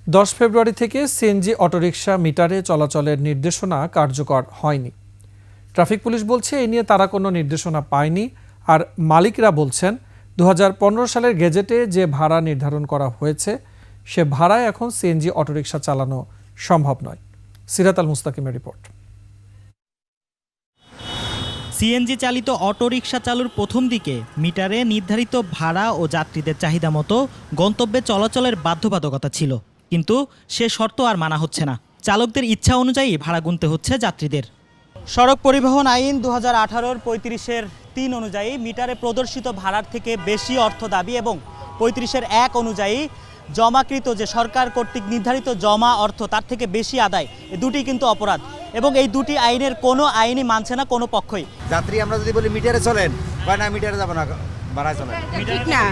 10 ফেব্রুয়ারি থেকে CNG autorickshaw মিটারে চলাচলের নির্দেশনা কার্যকর হয়নি। ট্রাফিক পুলিশ বলছে এ নিয়ে তারা কোনো নির্দেশনা পায়নি। আর মালিকরা বলছেন 2015 সালের গেজেটে যে ভাড়া নির্ধারণ করা হয়েছে সে ভাড়ায় এখন সিএনজি অটোরিকশা চালানো সম্ভব নয়। সিরাত আল মুস্তাকিমের রিপোর্ট। সিএনজি চালিত অটোরিকশা চালুর প্রথম দিকে মিটারে নির্ধারিত ভাড়া ও যাত্রীদের চাহিদা মতো গন্তব্যে চলাচলের বাধ্যবাধকতা ছিল, কিন্তু সে শর্ত আর মানা হচ্ছে না। চালকদের ইচ্ছা অনুযায়ী ভাড়া গুনতে হচ্ছে যাত্রীদের। সড়ক পরিবহন আইন 2018-র 35-এর 3 অনুযায়ী মিটারে প্রদর্শিত ভাড়ার থেকে বেশি অর্থ দাবি এবং 35-এর 1 অনুযায়ী জমাকৃত যে সরকার কর্তৃক নির্ধারিত জমা অর্থ তার থেকে বেশি আদায়, এই দুটি কিন্তু অপরাধ এবং এই দুটি আইনের কোনো আইনই মানছে না কোনো পক্ষই। যাত্রী আমরা যদি বলি মিটারে চলেন, কয় না মিটারে যাব না, ভাড়ায় চলেন। ঠিক না,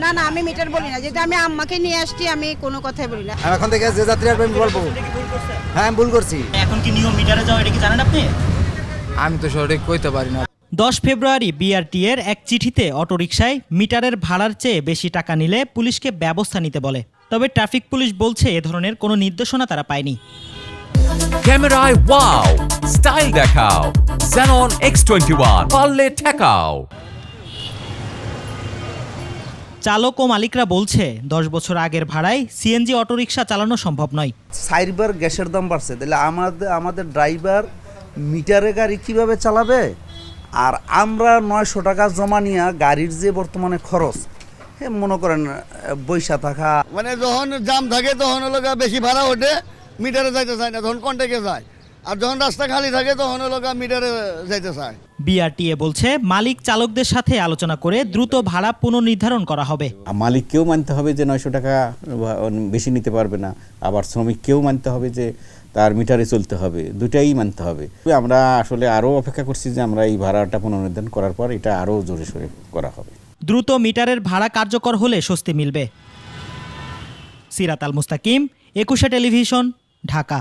না না আমি মিটার বলি না, যেহেতু আমি আম্মাকে নিয়ে আসছি আমি কোনো কথাই বলি না। আমি এখন থেকে যে যাত্রী আসবে আমি বলবো হ্যাঁ আমি ভুল করছি। এখন কি নিয়ম মিটারে যাওয়া, এটা কি জানেন আপনি? আমি তো সঠিক কইতে পারি না। 10 ফেব্রুয়ারি বিআরটি-এর এক চিঠিতে অটোরিকশায় মিটারের ভাড়ার চেয়ে বেশি টাকা নিলে পুলিশকে ব্যবস্থা নিতে বলে। তবে ট্রাফিক পুলিশ বলছে এ ধরনের কোনো নির্দেশনা তারা পায়নি। ক্যামেরায় ওয়াও, স্টাইল দেখাও, Xenon X21 পারলে ঠেকাও। চালক ও মালিকরা বলছে 10 বছর আগের ভাড়ায় সিএনজি অটোরিকশা চালানো সম্ভব নয়। 4 বার গ্যাসের দাম বাড়ছে, তাহলে আমাদের ড্রাইভার মিটারে গাড়ি কিভাবে চালাবে? আর আমরা 900 টাকা জমা নিয়ে গাড়ির যে বর্তমানে খরচ, মনে করেন বৈশা থাকা, মানে যখন জাম থাকে তখন হলো বেশি ভাড়া ওঠে, মিটারে যাইতে চায় না, তখন কন্ট্যাক্টে যায়। আর যখন রাস্তা খালি থাকে তখন হলো মিটারে যাইতে চায়। বিআরটিএ বলছে মালিক চালকদের সাথে আলোচনা করে দ্রুত ভাড়া পুনর্নির্ধারণ করা হবে। মালিককেও মানতে হবে যে 900 টাকা বেশি নিতে পারবে না, আবার শ্রমিককেও মানতে হবে যে তার মিটারে চলতে হবে, দুটাই মানতে হবে। আমরা আসলে আরও অপেক্ষা করছি যে আমরা এই ভাড়াটা পুনর্নির্ধারণ করার পর এটা আরও জোরে সোরে করা হবে। দ্রুত মিটারের ভাড়া কার্যকর হলে স্বস্তি মিলবে। সিরাত আল মুস্তাকিম, 21 টেলিভিশন, ঢাকা।